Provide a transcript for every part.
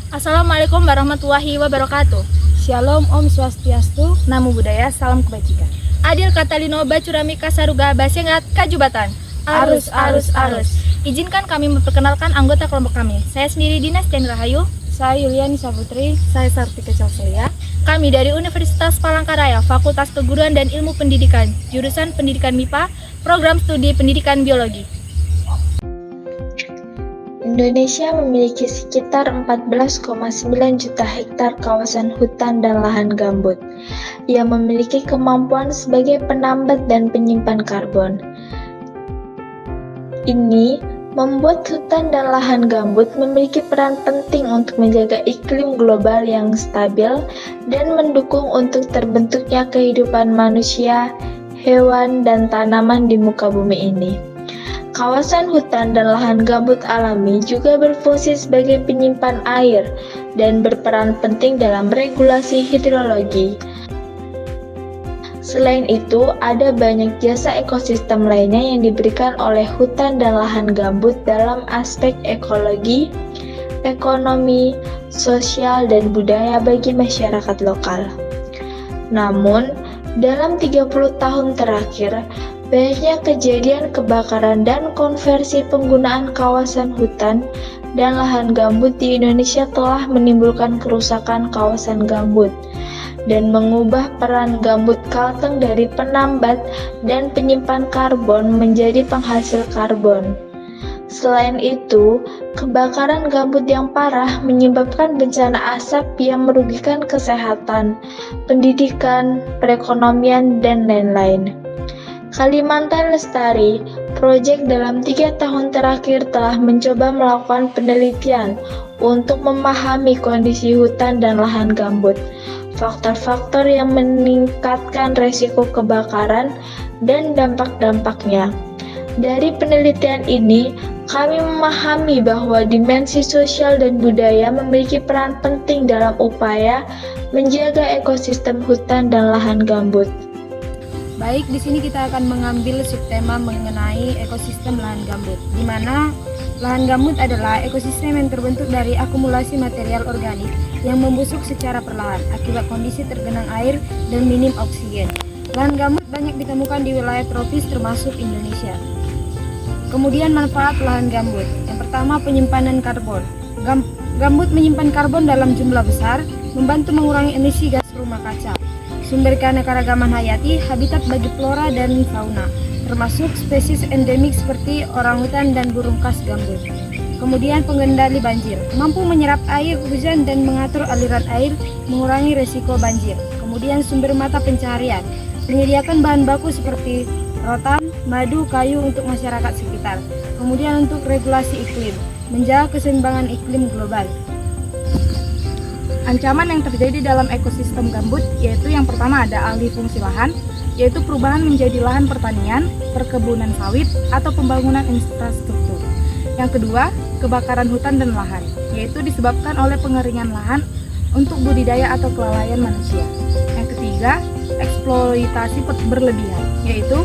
Assalamualaikum warahmatullahi wabarakatuh. Shalom Om Swastiastu, Namo Buddhaya, Salam Kebajikan. Adil Katalino Bacuramika Saruga Basengat Kajubatan. Arus. Izinkan kami memperkenalkan anggota kelompok kami. Saya sendiri Dinas Tian Rahayu. Saya Yuliani Saputri, saya Sartika Causelia. Kami dari Universitas Palangkaraya, Fakultas Keguruan dan Ilmu Pendidikan, jurusan Pendidikan MIPA, Program Studi Pendidikan Biologi. Indonesia memiliki sekitar 14,9 juta hektar kawasan hutan dan lahan gambut yang memiliki kemampuan sebagai penambat dan penyimpan karbon. Ini membuat hutan dan lahan gambut memiliki peran penting untuk menjaga iklim global yang stabil dan mendukung untuk terbentuknya kehidupan manusia, hewan, dan tanaman di muka bumi ini. Kawasan hutan dan lahan gambut alami juga berfungsi sebagai penyimpan air dan berperan penting dalam regulasi hidrologi. Selain itu, ada banyak jasa ekosistem lainnya yang diberikan oleh hutan dan lahan gambut dalam aspek ekologi, ekonomi, sosial, dan budaya bagi masyarakat lokal. Namun, dalam 30 tahun terakhir, banyaknya kejadian kebakaran dan konversi penggunaan kawasan hutan dan lahan gambut di Indonesia telah menimbulkan kerusakan kawasan gambut dan mengubah peran gambut kalteng dari penambat dan penyimpan karbon menjadi penghasil karbon. Selain itu, kebakaran gambut yang parah menyebabkan bencana asap yang merugikan kesehatan, pendidikan, perekonomian, dan lain-lain. Kalimantan Lestari, proyek dalam 3 tahun terakhir telah mencoba melakukan penelitian untuk memahami kondisi hutan dan lahan gambut, faktor-faktor yang meningkatkan resiko kebakaran, dan dampak-dampaknya. Dari penelitian ini, kami memahami bahwa dimensi sosial dan budaya memiliki peran penting dalam upaya menjaga ekosistem hutan dan lahan gambut. Baik, di sini kita akan mengambil subtema mengenai ekosistem lahan gambut, di mana lahan gambut adalah ekosistem yang terbentuk dari akumulasi material organik yang membusuk secara perlahan akibat kondisi tergenang air dan minim oksigen. Lahan gambut banyak ditemukan di wilayah tropis termasuk Indonesia. Kemudian manfaat lahan gambut. Yang pertama, penyimpanan karbon. Gambut menyimpan karbon dalam jumlah besar, membantu mengurangi emisi gas rumah kaca. Sumber keanekaragaman hayati, habitat bagi flora dan fauna, termasuk spesies endemik seperti orangutan dan burung khas gambut. Kemudian pengendali banjir, mampu menyerap air hujan dan mengatur aliran air, mengurangi resiko banjir. Kemudian sumber mata pencaharian, menyediakan bahan baku seperti rotan, madu, kayu untuk masyarakat sekitar. Kemudian untuk regulasi iklim, menjaga keseimbangan iklim global. Ancaman yang terjadi dalam ekosistem gambut yaitu yang pertama ada alih fungsi lahan, yaitu perubahan menjadi lahan pertanian, perkebunan sawit, atau pembangunan infrastruktur. Yang kedua, kebakaran hutan dan lahan, yaitu disebabkan oleh pengeringan lahan untuk budidaya atau kelalaian manusia. Yang ketiga, eksploitasi berlebihan, yaitu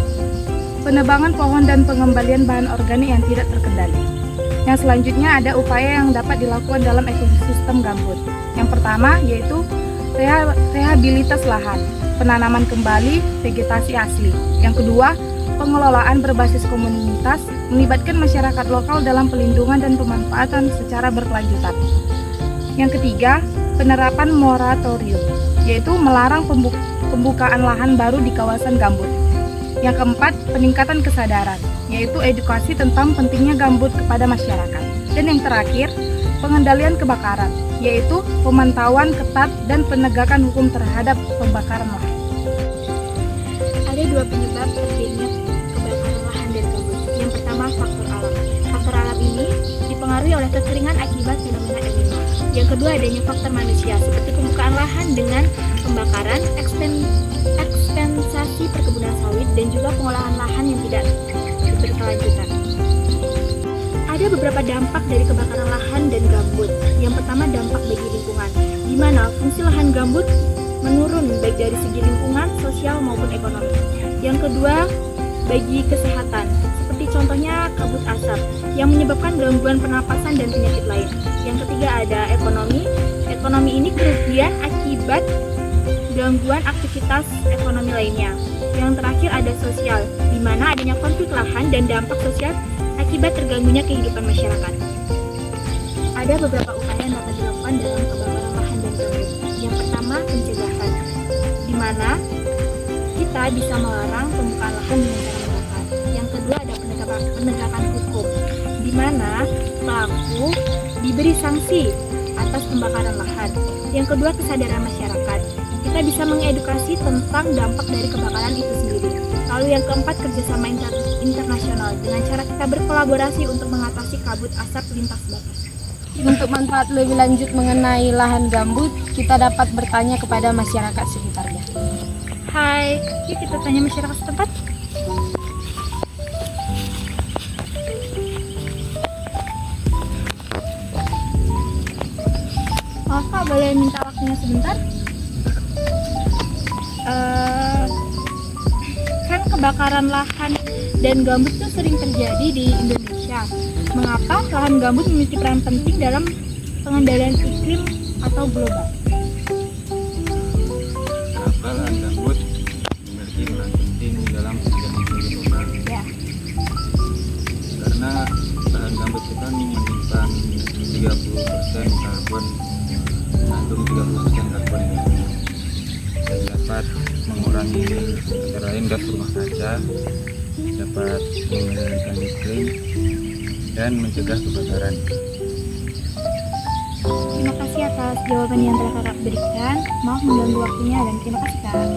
penebangan pohon dan pengembalian bahan organik yang tidak terkendali. Yang selanjutnya ada upaya yang dapat dilakukan dalam ekosistem gambut. Yang pertama yaitu rehabilitas lahan, penanaman kembali vegetasi asli. Yang kedua, pengelolaan berbasis komunitas, melibatkan masyarakat lokal dalam pelindungan dan pemanfaatan secara berkelanjutan. Yang ketiga, penerapan moratorium, yaitu melarang pembukaan lahan baru di kawasan gambut. Yang keempat, peningkatan kesadaran, yaitu edukasi tentang pentingnya gambut kepada masyarakat. Dan yang terakhir, pengendalian kebakaran, yaitu pemantauan ketat dan penegakan hukum terhadap pembakaran lahan. Ada 2 penyebab terjadinya kebakaran lahan dan gambut. Yang pertama, faktor alam. Faktor alam ini dipengaruhi oleh kekeringan akibat fenomena El Nino. Yang kedua, adanya faktor manusia seperti pembukaan lahan dengan pembakaran, ekspensasi perkebunan sawit, dan juga pengolahan lahan yang tidak berkelanjutan. Ada beberapa dampak dari kebakaran lahan dan gambut. Yang pertama, dampak bagi lingkungan, di mana fungsi lahan gambut menurun baik dari segi lingkungan, sosial maupun ekonomi. Yang kedua, bagi kesehatan, seperti contohnya kabut asap yang menyebabkan gangguan pernapasan dan penyakit lain. Yang ketiga ada ekonomi, ekonomi ini kerugian akibat gangguan aktivitas ekonomi lainnya. Yang terakhir ada sosial, di mana adanya konflik lahan dan dampak sosial akibat terganggunya kehidupan masyarakat. Ada beberapa upaya yang dapat dilakukan dalam kebakaran lahan dan gambut. Yang pertama, pencegahan, di mana kita bisa melarang pembukaan lahan dengan cara membakar. Yang kedua ada penegakan hukum, di mana pelaku diberi sanksi atas pembakaran lahan. Yang kedua, kesadaran masyarakat. Kita bisa mengedukasi tentang dampak dari kebakaran itu sendiri. Lalu yang keempat, kerjasama internasional dengan cara kita berkolaborasi untuk mengatasi kabut asap lintas batas. Untuk manfaat lebih lanjut mengenai lahan gambut, kita dapat bertanya kepada masyarakat sekitarnya. Hai, yuk kita tanya masyarakat setempat. Maaf Pak, boleh minta waktunya sebentar? Kan kebakaran lahan dan gambut itu sering terjadi di Indonesia. Mengapa lahan gambut memiliki peran penting dalam pengendalian iklim atau global? Kenapa lahan gambut memiliki peran penting dalam pengendalian iklim global? Ya. Karena lahan gambut itu kan menyimpan 30% karbon, mengandung 30% karbon dan dapat mengurangi antara lain gas rumah kaca, dapat mengendalikan iklim dan mencegah kebakaran. Terima kasih atas jawaban yang telah Kakak berikan. Maaf mengganggu waktunya dan terima kasih Kak.